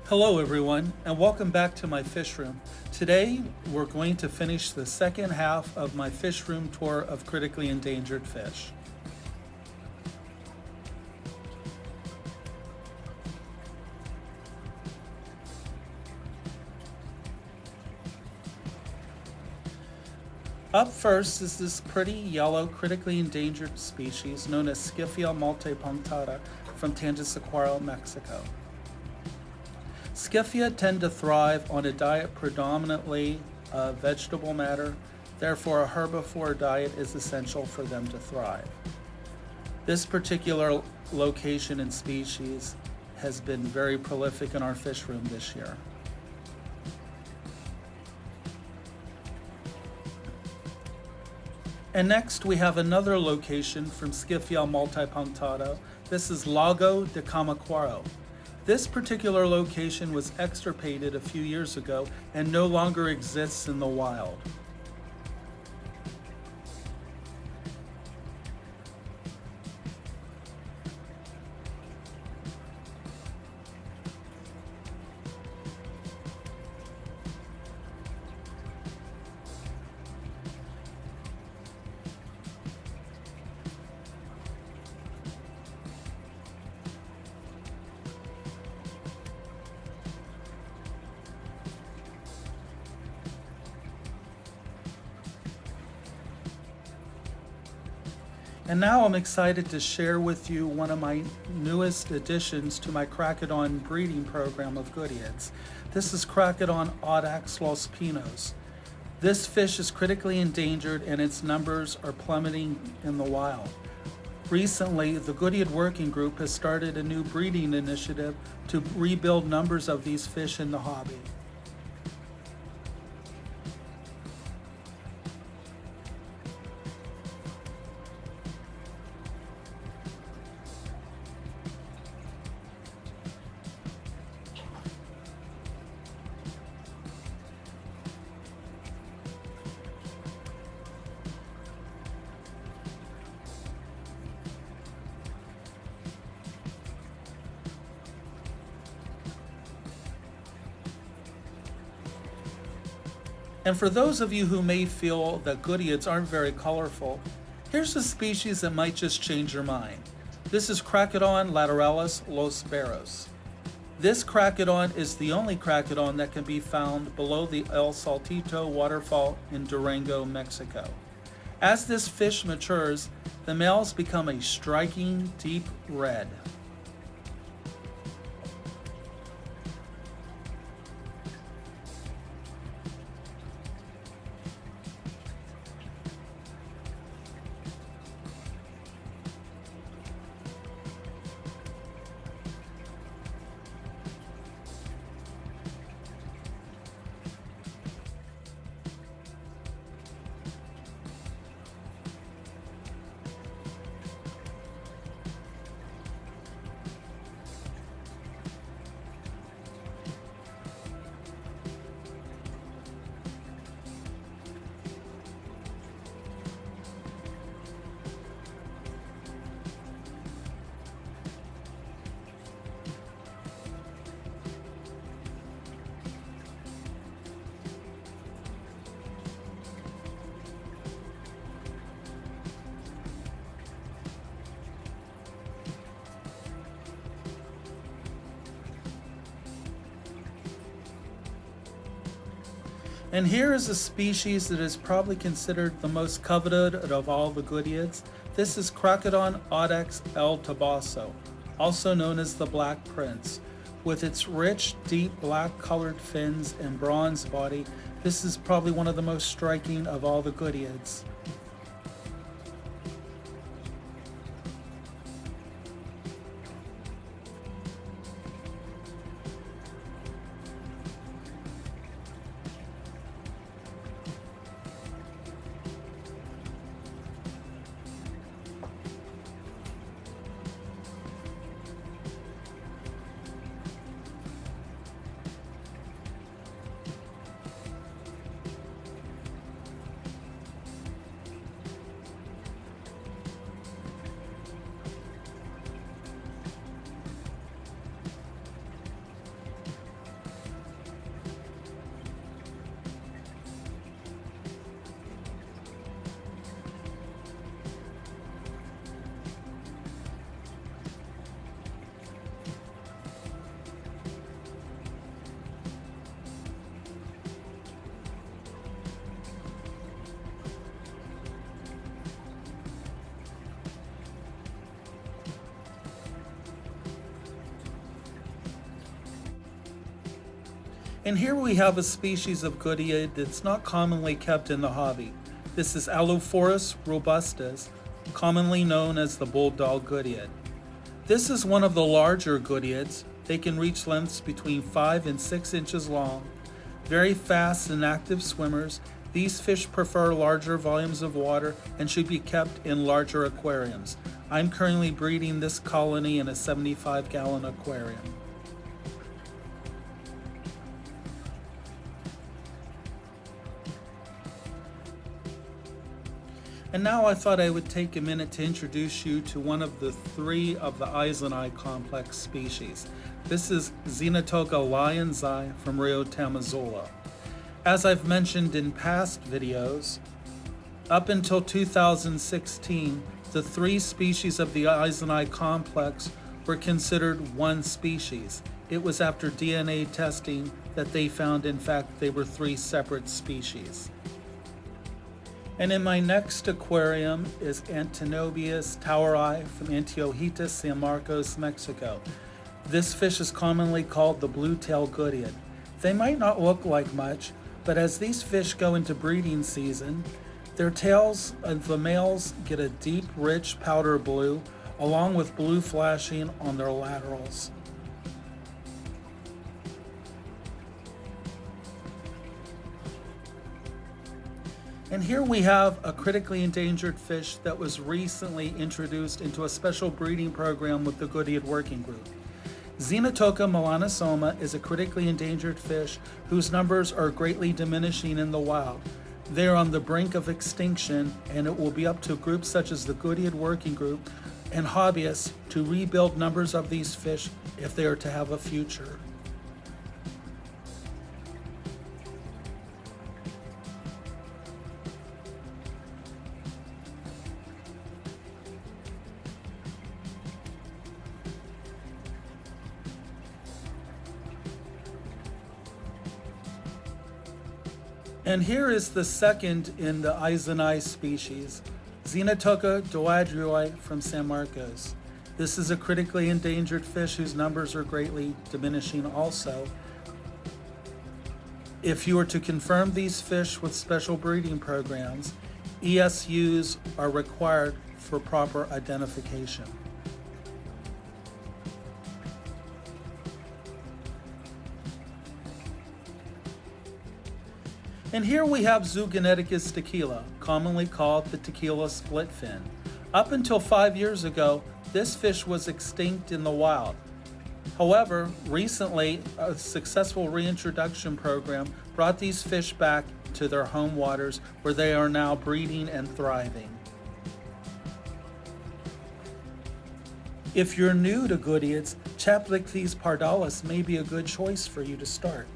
Hello everyone, and welcome back to my fish room. Today we're going to finish the second half of my fish room tour of critically endangered fish. Up first is this pretty yellow critically endangered species known as Scyphia multipunctata from Tangisaquaro, Mexico. Scyphia tend to thrive on a diet predominantly of vegetable matter, therefore a herbivore diet is essential for them to thrive. This particular location and species has been very prolific in our fish room this year. And next we have another location from Scyphia multipunctata. This is Lago de Camaquaro. This particular location was extirpated a few years ago and no longer exists in the wild. And now I'm excited to share with you one of my newest additions to my Cracodon breeding program of goodeids. This is Cracodon audax los pinos. This fish is critically endangered and its numbers are plummeting in the wild. Recently, the Goodeid Working Group has started a new breeding initiative to rebuild numbers of these fish in the hobby. And for those of you who may feel that goodeids aren't very colorful, here's a species that might just change your mind. This is Cracodon lateralis los Barros. This cracodon is the only cracodon that can be found below the El Saltito waterfall in Durango, Mexico. As this fish matures, the males become a striking deep red. And here is a species that is probably considered the most coveted of all the goodeids. This is Cracodon audax el Tabaso, also known as the Black Prince. With its rich, deep black colored fins and bronze body, this is probably one of the most striking of all the goodeids. And here we have a species of goodeiid that's not commonly kept in the hobby. This is Allophorus robustus, commonly known as the bulldog goodeiid. This is one of the larger goodeids. They can reach lengths between 5 and 6 inches long. Very fast and active swimmers, these fish prefer larger volumes of water and should be kept in larger aquariums. I'm currently breeding this colony in a 75-gallon aquarium. And now I thought I would take a minute to introduce you to one of the 3 of the Eiseni complex species. This is Xenotoca lyonsi from Rio Tamazula. As I've mentioned in past videos, up until 2016, the 3 species of the Eiseni complex were considered one species. It was after DNA testing that they found, in fact, they were 3 separate species. And in my next aquarium is Antinobius toweri from Antiojitas, San Marcos, Mexico. This fish is commonly called the blue-tailed goodeiid. They might not look like much, but as these fish go into breeding season, their tails of the males get a deep, rich powder blue, along with blue flashing on their laterals. And here we have a critically endangered fish that was recently introduced into a special breeding program with the Goodeids Working Group. Xenotoca melanosoma is a critically endangered fish whose numbers are greatly diminishing in the wild. They are on the brink of extinction, and it will be up to groups such as the Goodeids Working Group and hobbyists to rebuild numbers of these fish if they are to have a future. And here is the second in the Eiseni species, Xenotoca doadrioi from San Marcos. This is a critically endangered fish whose numbers are greatly diminishing also. If you were to confirm these fish with special breeding programs, ESUs are required for proper identification. And here we have Zoogeneticus tequila, commonly called the tequila splitfin. Up until 5 years ago, this fish was extinct in the wild. However, recently, a successful reintroduction program brought these fish back to their home waters where they are now breeding and thriving. If you're new to goodeids, Chaplichthys pardalis may be a good choice for you to start.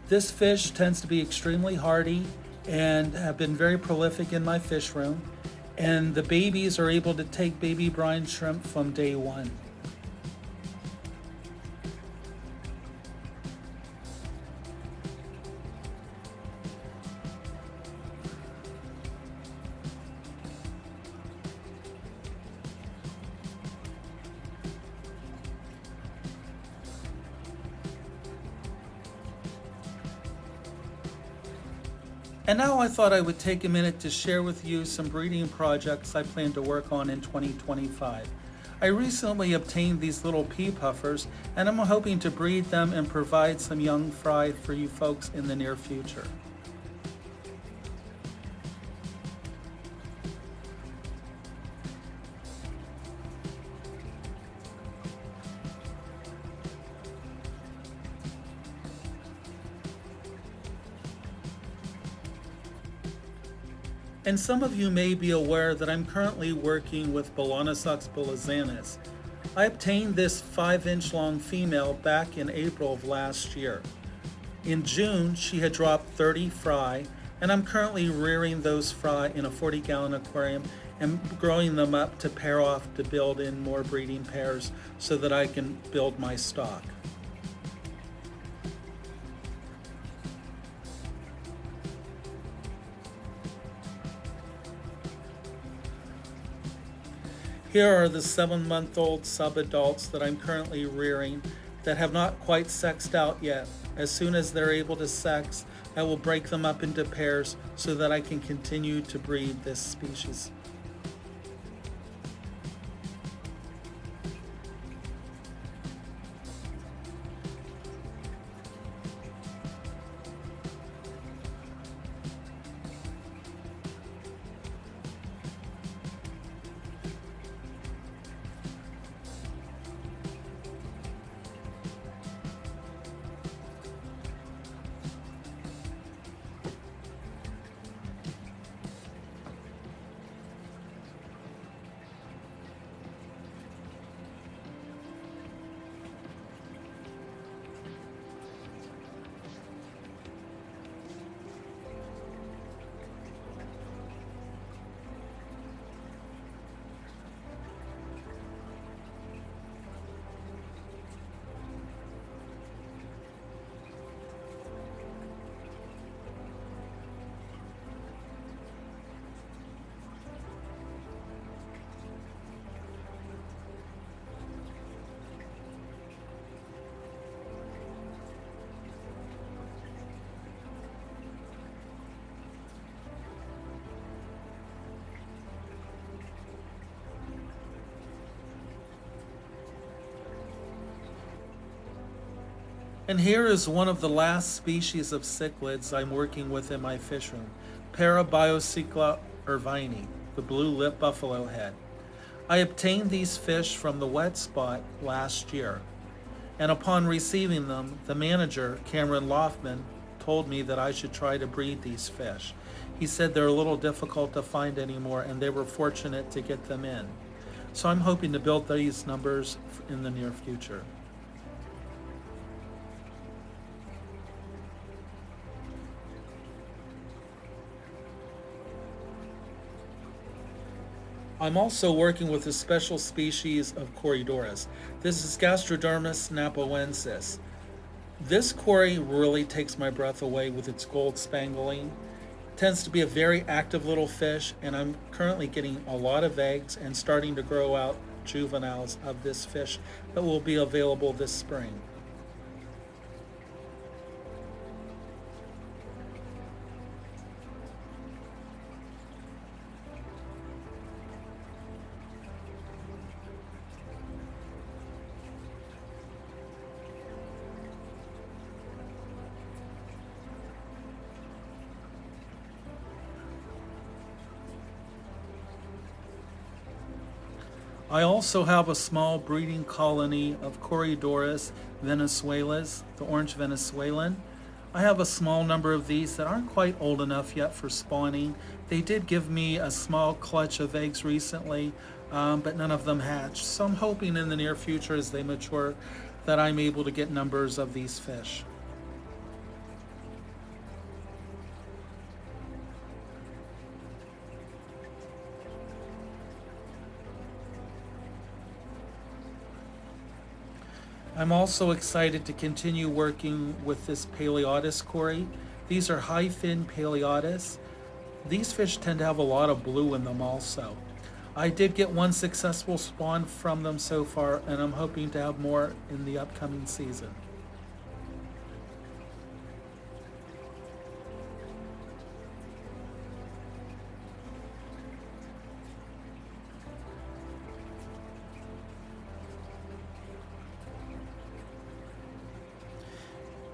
This fish tends to be extremely hardy and have been very prolific in my fish room, and the babies are able to take baby brine shrimp from day one. And now I thought I would take a minute to share with you some breeding projects I plan to work on in 2025. I recently obtained these little pea puffers, and I'm hoping to breed them and provide some young fry for you folks in the near future. And some of you may be aware that I'm currently working with Balanosox balazanus. I obtained this 5-inch long female back in April of last year. In June, she had dropped 30 fry, and I'm currently rearing those fry in a 40-gallon aquarium and growing them up to pair off to build in more breeding pairs so that I can build my stock. Here are the 7-month-old subadults that I'm currently rearing that have not quite sexed out yet. As soon as they're able to sex, I will break them up into pairs so that I can continue to breed this species. And here is one of the last species of cichlids I'm working with in my fish room, Parabiocycla irvini, the blue lip buffalo head. I obtained these fish from the wet spot last year, and upon receiving them, the manager, Cameron Loftman, told me that I should try to breed these fish. He said they're a little difficult to find anymore, and they were fortunate to get them in. So I'm hoping to build these numbers in the near future. I'm also working with a special species of Corydoras. This is Gastrodermis napoensis. This cory really takes my breath away with its gold spangling. It tends to be a very active little fish, and I'm currently getting a lot of eggs and starting to grow out juveniles of this fish that will be available this spring. I also have a small breeding colony of Corydoras venezuelas, the orange Venezuelan. I have a small number of these that aren't quite old enough yet for spawning. They did give me a small clutch of eggs recently, but none of them hatched. So I'm hoping in the near future as they mature that I'm able to get numbers of these fish. I'm also excited to continue working with this Paleotis cory. These are high fin Paleotis. These fish tend to have a lot of blue in them also. I did get one successful spawn from them so far, and I'm hoping to have more in the upcoming season.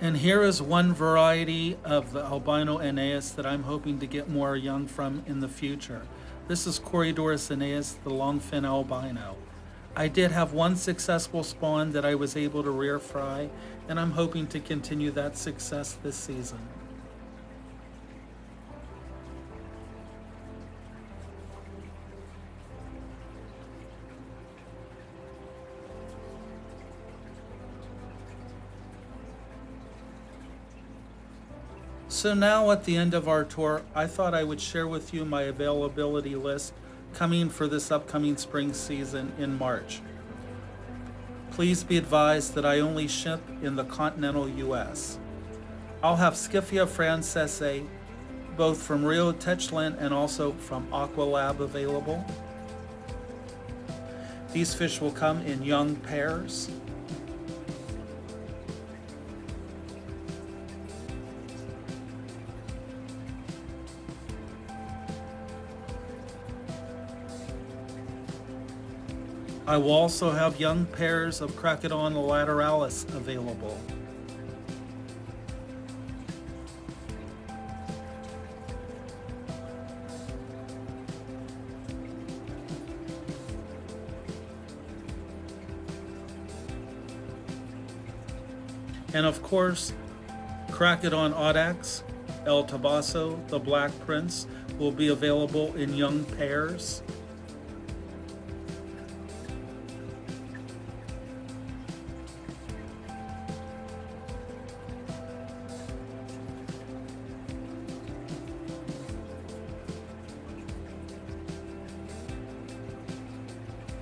And here is one variety of the albino Aeneas that I'm hoping to get more young from in the future. This is Corydoras Aeneas, the longfin albino. I did have one successful spawn that I was able to rear fry, and I'm hoping to continue that success this season. So now at the end of our tour, I thought I would share with you my availability list coming for this upcoming spring season in March. Please be advised that I only ship in the continental US. I'll have Scyphia francese, both from Rio Techland and also from Aqualab available. These fish will come in young pairs. I will also have young pairs of Cracodon lateralis available. And of course, Cracodon audax, El Tabaso, the Black Prince, will be available in young pairs.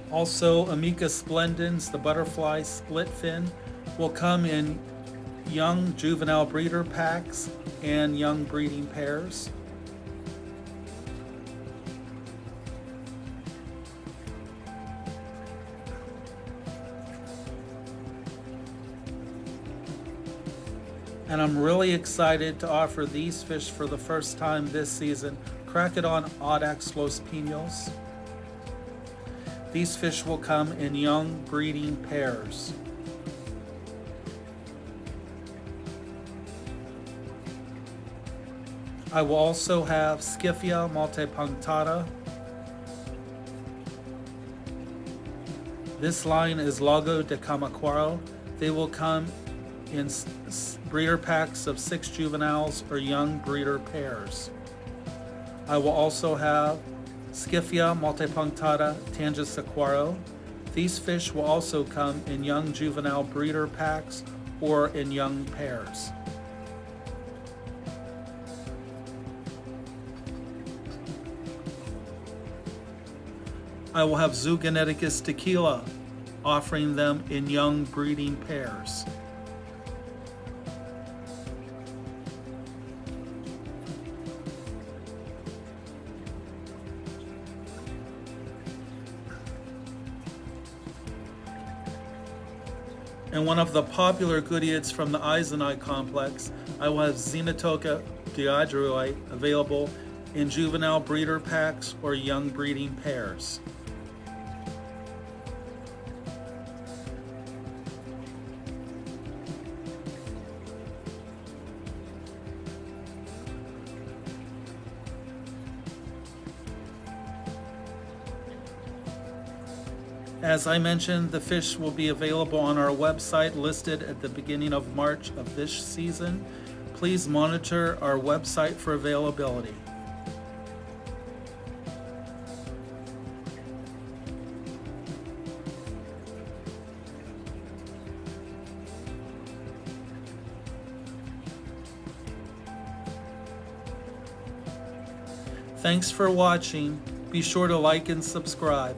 Also, Amica splendens, the butterfly split fin, will come in young juvenile breeder packs and young breeding pairs. And I'm really excited to offer these fish for the first time this season, Cracodon audax Los Pinos. These fish will come in young breeding pairs. I will also have Scyphia multipunctata. This line is Lago de Camacuaro. They will come in breeder packs of 6 juveniles or young breeder pairs. I will also have Scyphia multipunctata tangisaquaro. These fish will also come in young juvenile breeder packs or in young pairs. I will have Zoogeneticus tequila, offering them in young breeding pairs. And one of the popular goodeids from the Eisenai complex, I will have Xenotoca diodrui available in juvenile breeder packs or young breeding pairs. As I mentioned, the fish will be available on our website listed at the beginning of March of this season. Please monitor our website for availability. Thanks for watching. Be sure to like and subscribe.